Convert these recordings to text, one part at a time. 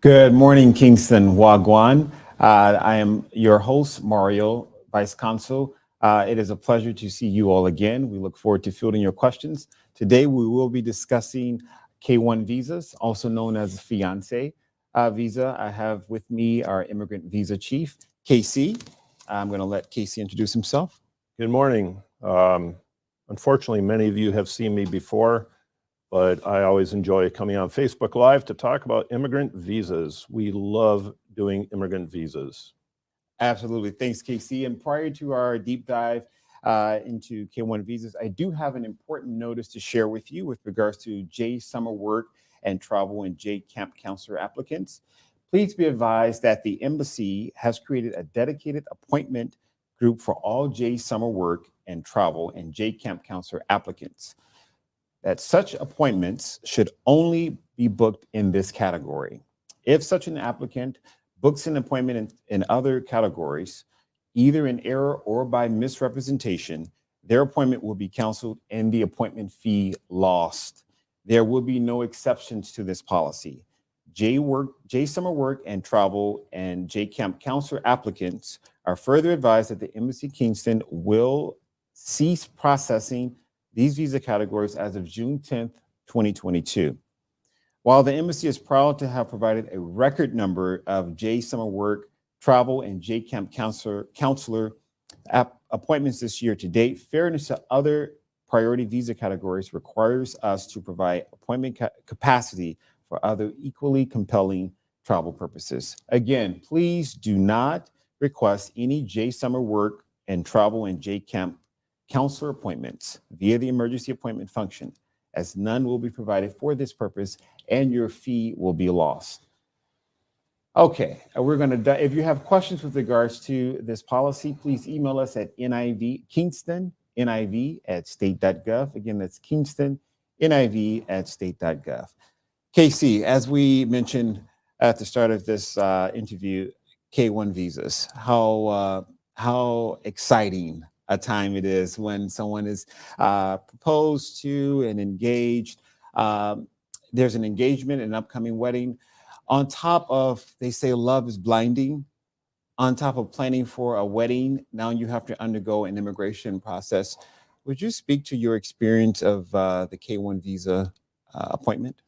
Good morning, Kingston Wagwan. I am your host, Mario, Vice Consul. It is a pleasure to see you all again. We look forward to fielding your questions. Today, we will be discussing K-1 visas, also known as fiancé visa. I have with me our immigrant visa chief, KC. I'm going to let KC introduce himself. Good morning. Unfortunately, many of you have seen me before, but I always enjoy coming on Facebook Live to talk about immigrant visas. We love doing immigrant visas. Absolutely. Thanks, KC. And prior to our deep dive into K-1 visas, I do have an important notice to share with you with regards to J Summer Work and Travel and J Camp Counselor applicants. Please be advised that the embassy has created a dedicated appointment group for all J Summer Work and Travel and J Camp Counselor applicants. That such appointments should only be booked in this category. If such an applicant books an appointment in other categories, either in error or by misrepresentation, their appointment will be canceled and the appointment fee lost. There will be no exceptions to this policy. J Summer Work and Travel and J Camp Counselor applicants are further advised that the Embassy Kingston will cease processing these visa categories as of June 10th, 2022. While the embassy is proud to have provided a record number of J Summer Work, Travel, and J Camp Counselor appointments this year to date, fairness to other priority visa categories requires us to provide appointment capacity for other equally compelling travel purposes. Again, please do not request any J Summer Work and Travel and J Camp Counselor appointments via the emergency appointment function, as none will be provided for this purpose and your fee will be lost. Okay, we're going to, if you have questions with regards to this policy, please email us at kingstonniv@state.gov. Again, that's kingstonniv@state.gov. KC, as we mentioned at the start of this interview, K-1 visas, how exciting a time it is when someone is proposed to and engaged. There's an engagement, an upcoming wedding. On top of, they say love is blinding. On top of planning for a wedding, now you have to undergo an immigration process. Would you speak to your experience of the K-1 visa appointment?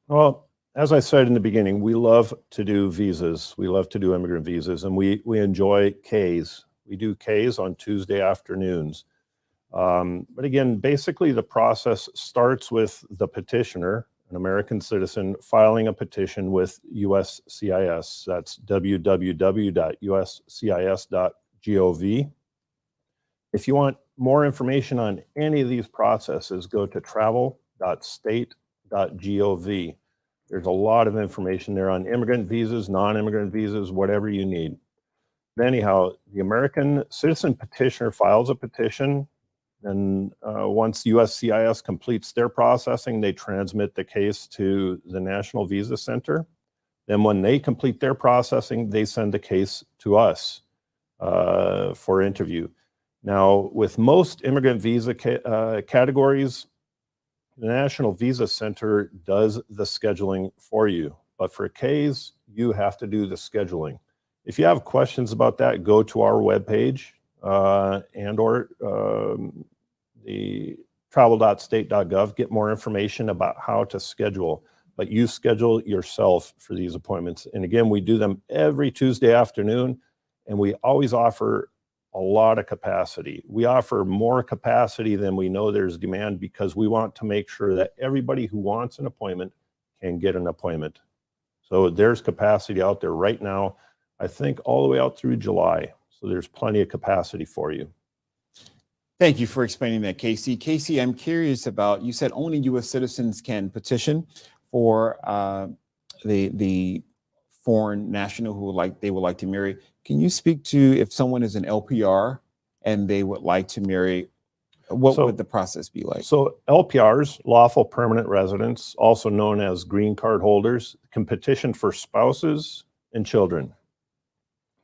Well, as I said in the beginning, we love to do visas. We love to do immigrant visas, and we enjoy Ks. We do Ks on Tuesday afternoons. But again, basically the process starts with the petitioner, an American citizen, filing a petition with USCIS. That's www.uscis.gov. If you want more information on any of these processes, go to travel.state.gov. There's a lot of information there on immigrant visas, non-immigrant visas, whatever you need. But anyhow, the American citizen petitioner files a petition, and once USCIS completes their processing, they transmit the case to the National Visa Center. Then when they complete their processing, they send the case to us for interview. Now, with most immigrant visa categories, the National Visa Center does the scheduling for you. But for Ks, you have to do the scheduling. If you have questions about that, go to our webpage and/or the travel.state.gov, get more information about how to schedule. But you schedule yourself for these appointments. And again, we do them every Tuesday afternoon, and we always offer a lot of capacity. We offer more capacity than we know there's demand because we want to make sure that everybody who wants an appointment can get an appointment. So there's capacity out there right now, I think all the way out through July. So there's plenty of capacity for you. Thank you for explaining that, KC. KC, I'm curious about, you said only U.S. citizens can petition for the foreign national who they would like to marry. Can you speak to if someone is an LPR and they would like to marry, what would the process be like? So LPRs, lawful permanent residents, also known as green card holders, can petition for spouses and children.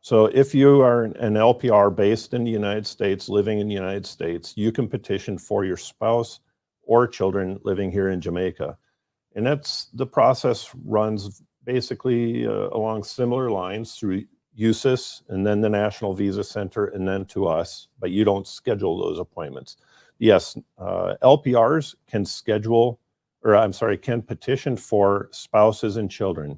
So if you are an LPR based in the United States, living in the United States, you can petition for your spouse or children living here in Jamaica. And the process runs basically along similar lines through USIS and then the National Visa Center and then to us, but you don't schedule those appointments. Yes, LPRs can schedule, or I'm sorry, can petition for spouses and children.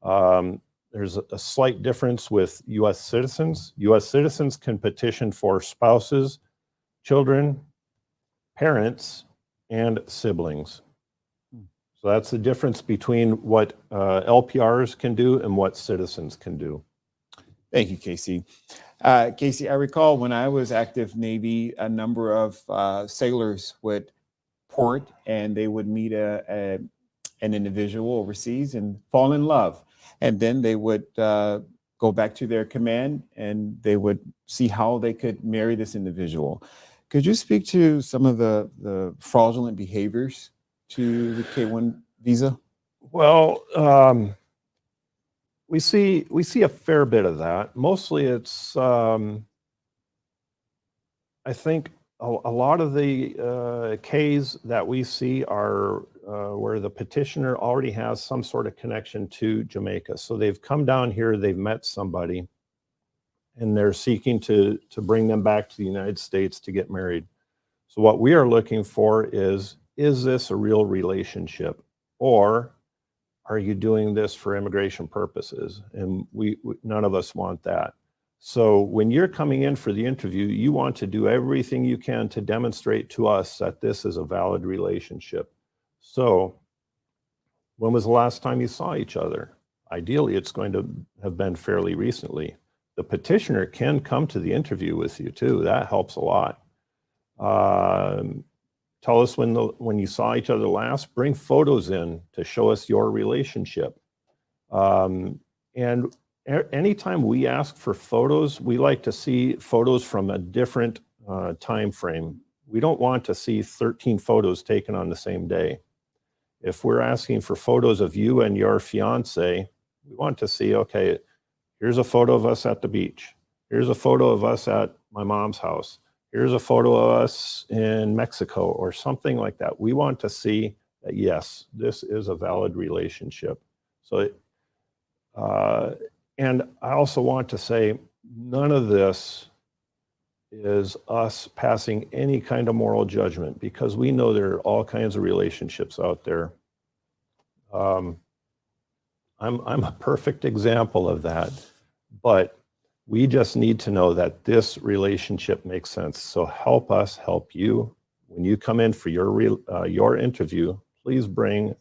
There's a slight difference with US citizens. US citizens can petition for spouses, children, parents, and siblings. So that's the difference between what LPRs can do and what citizens can do. Thank you, Casey. Casey, I recall when I was active Navy, a number of sailors would port and they would meet an individual overseas and fall in love. And then they would go back to their command and they would see how they could marry this individual. Could you speak to some of the fraudulent behaviors to the K-1 visa? Well, we see a fair bit of that. Mostly it's, I think a lot of the Ks that we see are where the petitioner already has some sort of connection to Jamaica. So they've come down here, they've met somebody, and they're seeking to bring them back to the United States to get married. So what we are looking for is this a real relationship? Or are you doing this for immigration purposes? And we none of us want that. So when you're coming in for the interview, you want to do everything you can to demonstrate to us that this is a valid relationship. So when was the last time you saw each other? Ideally, it's going to have been fairly recently. The petitioner can come to the interview with you too. That helps a lot. Tell us when you saw each other last. Bring photos in to show us your relationship. And anytime we ask for photos, we like to see photos from a different time frame. We don't want to see 13 photos taken on the same day. If we're asking for photos of you and your fiance, we want to see, okay, here's a photo of us at the beach. Here's a photo of us at my mom's house. Here's a photo of us in Mexico or something like that. We want to see that, yes, this is a valid relationship. So, and I also want to say none of this is us passing any kind of moral judgment, because we know there are all kinds of relationships out there. I'm a perfect example of that, but we just need to know that this relationship makes sense. So help us help you. When you come in for your interview, please bring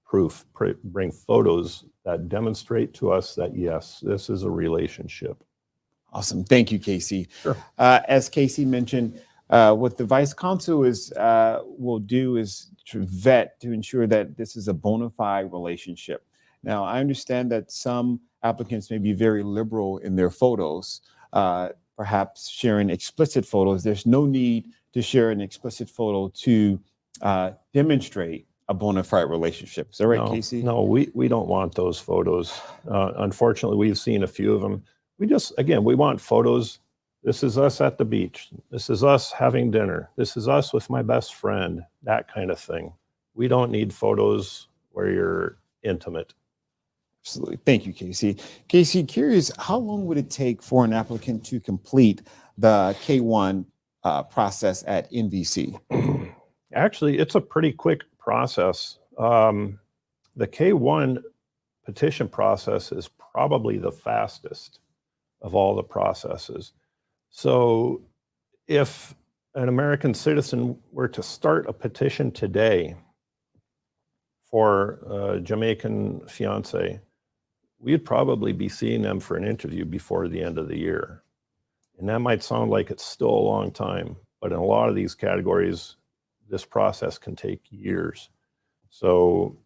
proof, bring photos that demonstrate to us that, yes, this is a relationship. Awesome. Thank you, Casey. Sure. As Casey mentioned, what the Vice Consul will do is to vet to ensure that this is a bona fide relationship. Now, I understand that some applicants may be very liberal in their photos, perhaps sharing explicit photos. There's no need to share an explicit photo to demonstrate a bona fide relationship. Is that right, Casey? No, we don't want those photos. Unfortunately, we've seen a few of them. We want photos. This is us at the beach. This is us having dinner. This is us with my best friend, that kind of thing. We don't need photos where you're intimate. Absolutely. Thank you, Casey. Casey, curious, how long would it take for an applicant to complete the K-1 process at NVC? Actually, it's a pretty quick process. The K-1 petition process is probably the fastest of all the processes. So if an American citizen were to start a petition today for a Jamaican fiance, we'd probably be seeing them for an interview before the end of the year. And that might sound like it's still a long time, but in a lot of these categories, this process can take years. So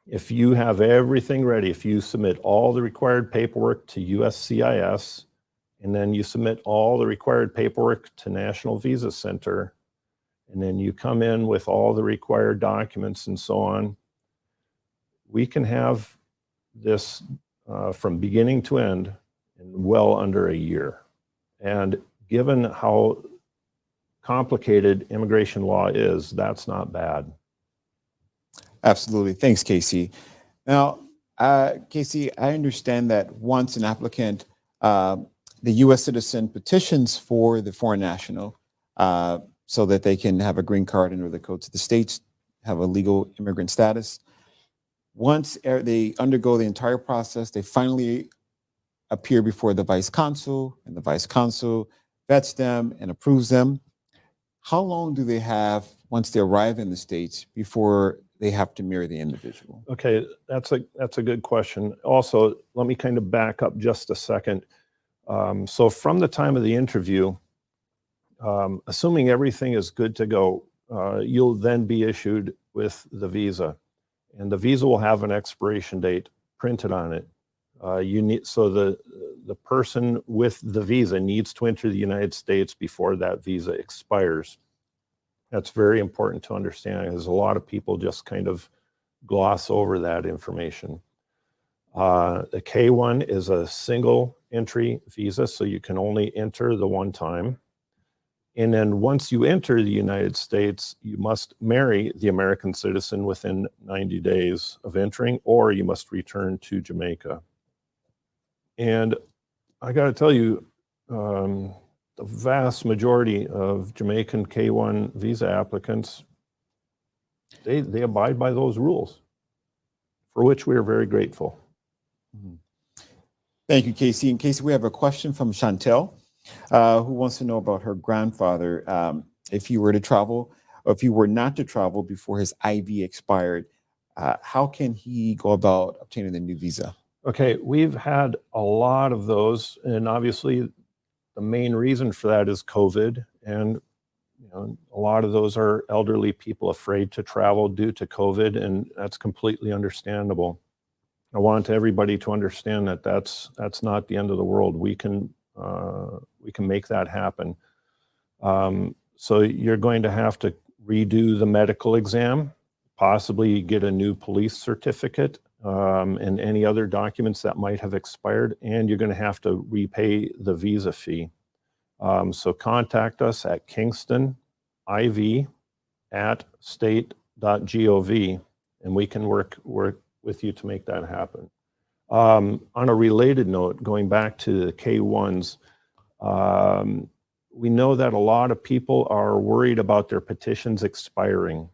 if you have everything ready, if you submit all the required paperwork to USCIS, and then you submit all the required paperwork to National Visa Center, and then you come in with all the required documents and so on, we can have this from beginning to end in well under a year. And given how complicated immigration law is, that's not bad. Absolutely. Thanks, Casey. Now, Casey, I understand that once an applicant, the U.S. citizen petitions for the foreign national so that they can have a green card under the codes of the states, have a legal immigrant status. Once they undergo the entire process, they finally appear before the vice consul, and the vice consul vets them and approves them. How long do they have once they arrive in the States before they have to marry the individual? Okay, that's a good question. Also, let me kind of back up just a second. So from the time of the interview, assuming everything is good to go, you'll then be issued with the visa, and the visa will have an expiration date printed on it. So the person with the visa needs to enter the United States before that visa expires. That's very important to understand, because a lot of people just kind of gloss over that information. The K1 is a single entry visa, so you can only enter the one time. And then once you enter the United States, you must marry the American citizen within 90 days of entering, or you must return to Jamaica. And I got to tell you, the vast majority of Jamaican K1 visa applicants, they abide by those rules, for which we are very grateful. Mm-hmm. Thank you, Casey. And Casey, we have a question from Chantel, who wants to know about her grandfather. If he were to travel, or if he were not to travel before his IV expired, how can he go about obtaining the new visa? Okay, we've had a lot of those, and obviously the main reason for that is COVID, and a lot of those are elderly people afraid to travel due to COVID, and that's completely understandable. I want everybody to understand that that's not the end of the world. We can make that happen. So you're going to have to redo the medical exam, possibly get a new police certificate, and any other documents that might have expired, and you're going to have to repay the visa fee. So contact us at kingston.iv@state.gov, and we can work with you to make that happen. On a related note, going back to the K1s, we know that a lot of people are worried about their petitions expiring.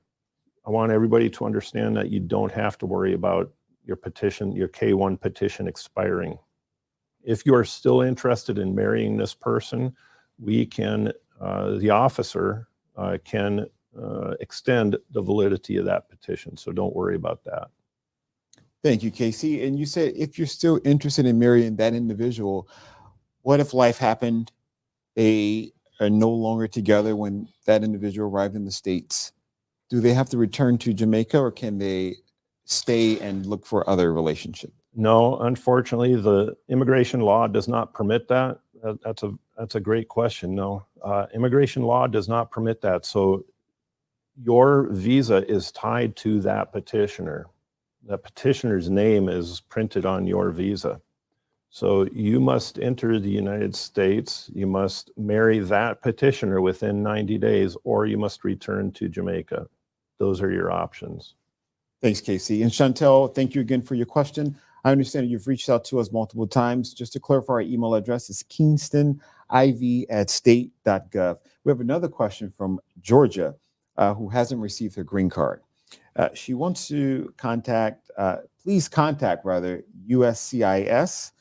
I want everybody to understand that you don't have to worry about your K1 petition expiring. If you are still interested in marrying this person, we can, the officer can extend the validity of that petition. So don't worry about that. Thank you, Casey. And you said if you're still interested in marrying that individual, what if life happened? They are no longer together when that individual arrived in the States. Do they have to return to Jamaica, or can they stay and look for other relationship? No, unfortunately, the immigration law does not permit that. That's a great question. No, immigration law does not permit that. So your visa is tied to that petitioner. That petitioner's name is printed on your visa. So you must enter the United States, you must marry that petitioner within 90 days, or you must return to Jamaica. Those are your options. Thanks, Casey. And Chantel, thank you again for your question. I understand you've reached out to us multiple times. Just to clarify, our email address is kingston.iv@state.gov. We have another question from Georgia, who hasn't received her green card. She wants to please contact USCIS,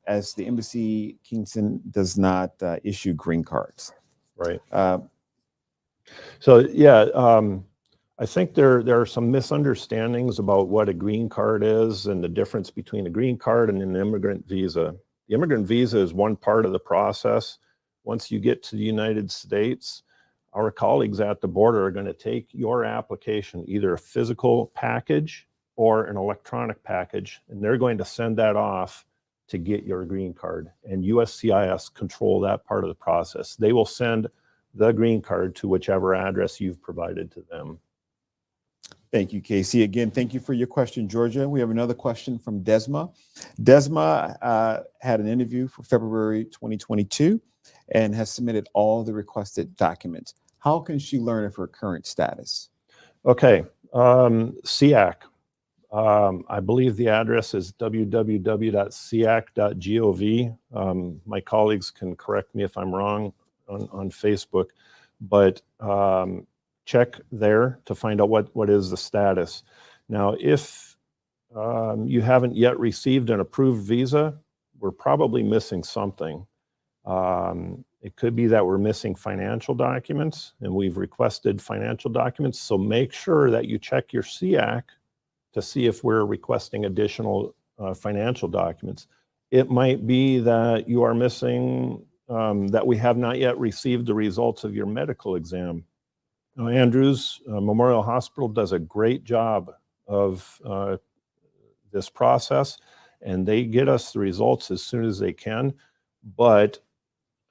as the Embassy Kingston does not issue green cards. Right. So yeah, I think there are some misunderstandings about what a green card is and the difference between a green card and an immigrant visa. The immigrant visa is one part of the process. Once you get to the United States, our colleagues at the border are going to take your application, either a physical package or an electronic package, and they're going to send that off to get your green card. And USCIS control that part of the process. They will send the green card to whichever address you've provided to them. Thank you, Casey. Again, thank you for your question, Georgia. We have another question from Desma. Desma had an interview for February 2022 and has submitted all the requested documents. How can she learn of her current status? Okay, SEAC. I believe the address is www.ciac.gov. My colleagues can correct me if I'm wrong on Facebook, but check there to find out what is the status. Now, if you haven't yet received an approved visa, we're probably missing something. It could be that we're missing financial documents, and we've requested financial documents, so make sure that you check your SEAC to see if we're requesting additional financial documents. It might be that you are missing, that we have not yet received the results of your medical exam. Andrews Memorial Hospital does a great job of this process, and they get us the results as soon as they can, but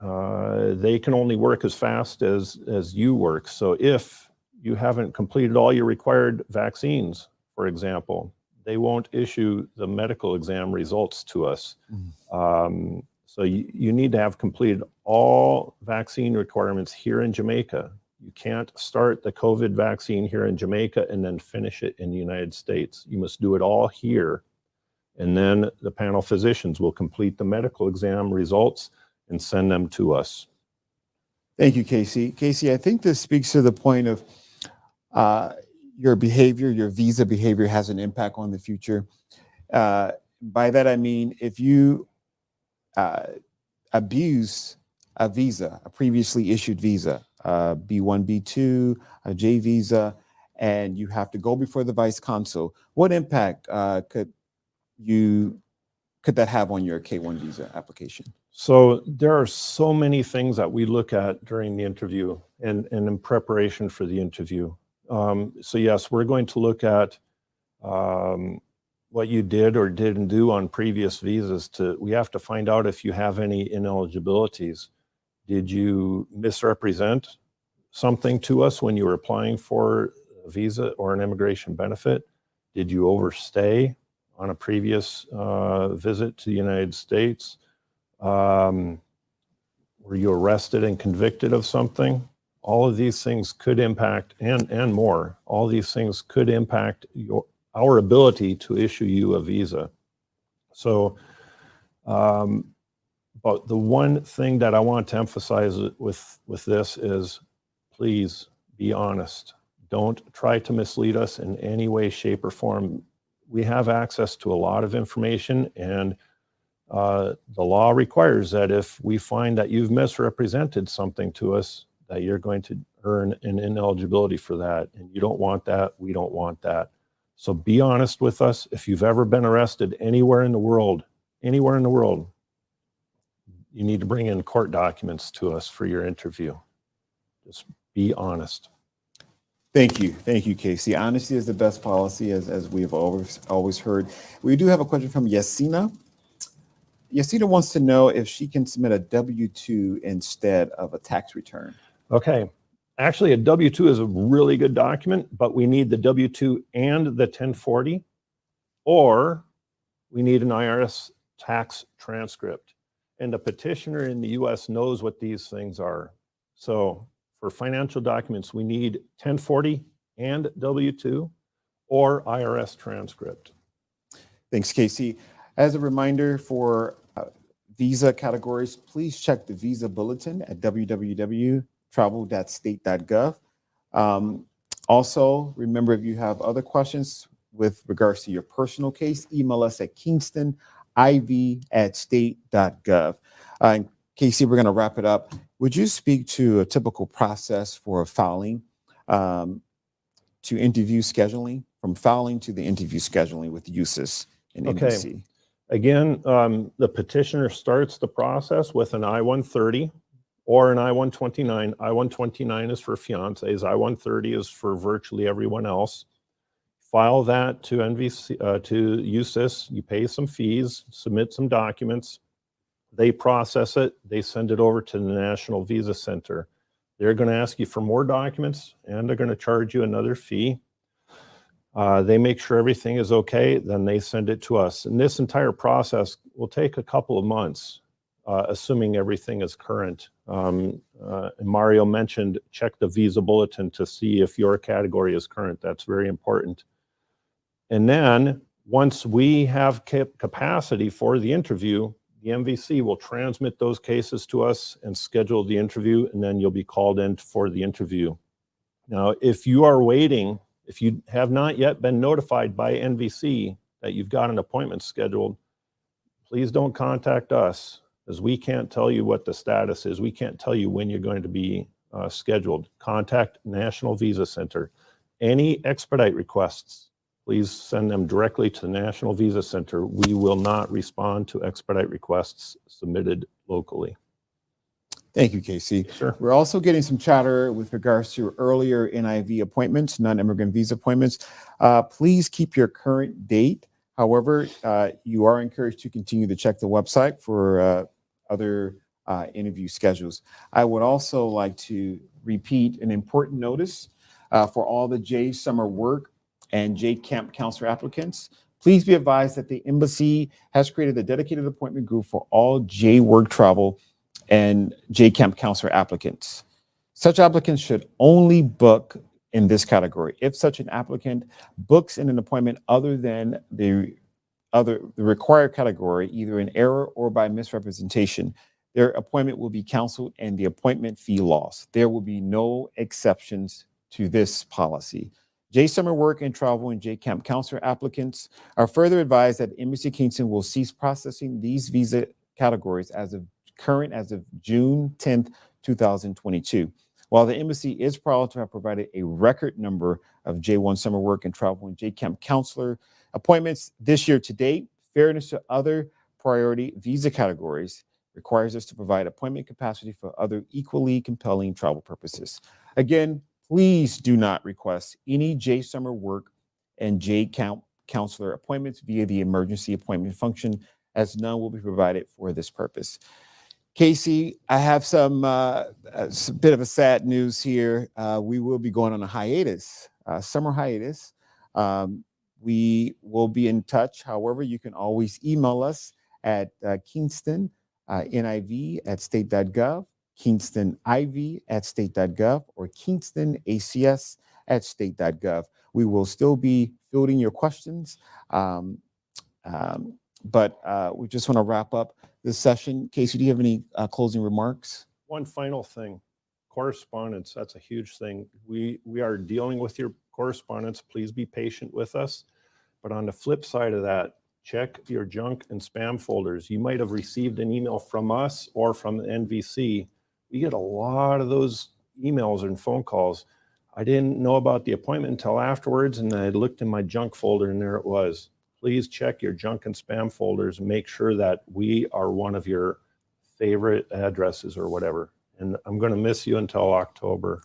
they can only work as fast as you work. So if you haven't completed all your required vaccines, for example, they won't issue the medical exam results to us. So you need to have completed all vaccine requirements here in Jamaica. You can't start the COVID vaccine here in Jamaica and then finish it in the United States. You must do it all here. And then the panel physicians will complete the medical exam results and send them to us. Thank you, Casey. Casey, I think this speaks to the point of your behavior, your visa behavior has an impact on the future. By that, I mean, if you abuse a visa, a previously issued visa, B1, B2, a J visa, and you have to go before the vice consul, what impact could that have on your K1 visa application? So there are so many things that we look at during the interview and in preparation for the interview. So yes, we're going to look at what you did or didn't do on previous visas. We have to find out if you have any ineligibilities. Did you misrepresent something to us when you were applying for a visa or an immigration benefit? Did you overstay on a previous visit to the United States? Were you arrested and convicted of something? All of these things could impact, and more, all these things could impact our ability to issue you a visa. So, but the one thing that I want to emphasize with this is, please be honest. Don't try to mislead us in any way, shape, or form. We have access to a lot of information, and the law requires that if we find that you've misrepresented something to us, that you're going to earn an ineligibility for that. And you don't want that. We don't want that. So be honest with us. If you've ever been arrested anywhere in the world, you need to bring in court documents to us for your interview. Just be honest. Thank you. Thank you, Casey. Honesty is the best policy, as we've always heard. We do have a question from Yasina. Yasina wants to know if she can submit a W-2 instead of a tax return. Okay. Actually, a W-2 is a really good document, but we need the W-2 and the 1040, or we need an IRS tax transcript. And the petitioner in the US knows what these things are. So for financial documents, we need 1040 and W-2 or IRS transcript. Thanks, Casey. As a reminder for visa categories, please check the visa bulletin at www.travel.state.gov. Also, remember, if you have other questions with regards to your personal case, email us at kingstoniv@state.gov. And Casey, we're going to wrap it up. Would you speak to a typical process for filing to interview scheduling, from filing to the interview scheduling with USIS and NBC? Okay. Again, the petitioner starts the process with an I-130 or an I-129. I-129 is for fiancés. I-130 is for virtually everyone else. File that to USIS. You pay some fees, submit some documents. They process it. They send it over to the National Visa Center. They're going to ask you for more documents, and they're going to charge you another fee. They make sure everything is okay, then they send it to us. And this entire process will take a couple of months, assuming everything is current. And Mario mentioned check the visa bulletin to see if your category is current. That's very important. And then once we have capacity for the interview, the MVC will transmit those cases to us and schedule the interview, and then you'll be called in for the interview. Now, if you are waiting, if you have not yet been notified by NVC that you've got an appointment scheduled, please don't contact us, as we can't tell you what the status is. We can't tell you when you're going to be scheduled. Contact National Visa Center. Any expedite requests, please send them directly to the National Visa Center. We will not respond to expedite requests submitted locally. Thank you, Casey. Sure. We're also getting some chatter with regards to earlier NIV appointments, non-immigrant visa appointments. Please keep your current date. However, you are encouraged to continue to check the website for other interview schedules. I would also like to repeat an important notice for all the J Summer Work and J Camp Counselor applicants. Please be advised that the embassy has created a dedicated appointment group for all J Work Travel and J Camp Counselor applicants. Such applicants should only book in this category. If such an applicant books in an appointment other than the required category, either in error or by misrepresentation, their appointment will be canceled and the appointment fee lost. There will be no exceptions to this policy. J Summer Work and Travel and J Camp Counselor applicants are further advised that Embassy Kingston will cease processing these visa categories as of June 10th, 2022. While the embassy is proud to have provided a record number of J1 Summer Work and Travel and J Camp Counselor appointments this year to date, fairness to other priority visa categories requires us to provide appointment capacity for other equally compelling travel purposes. Again, please do not request any J Summer Work and J Camp Counselor appointments via the emergency appointment function, as none will be provided for this purpose. Casey, I have some bit of a sad news here. We will be going on a hiatus, summer hiatus. We will be in touch. However, you can always email us at Kingston NIV at state.gov, Kingston IV at state.gov, or Kingston ACS at state.gov. We will still be fielding your questions, but we just want to wrap up this session. Casey, do you have any closing remarks? One final thing, correspondence, that's a huge thing. We are dealing with your correspondence. Please be patient with us. But on the flip side of that, check your junk and spam folders. You might have received an email from us or from the NVC. We get a lot of those emails and phone calls. I didn't know about the appointment until afterwards, and I looked in my junk folder and there it was. Please check your junk and spam folders and make sure that we are one of your favorite addresses or whatever. And I'm going to miss you until October.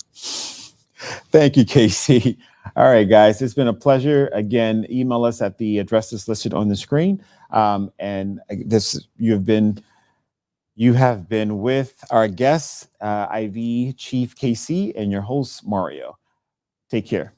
Thank you, Casey. All right, guys, it's been a pleasure. Again, email us at the addresses listed on the screen. And this, you have been with our guest, IV Chief Casey, and your host, Mario. Take care.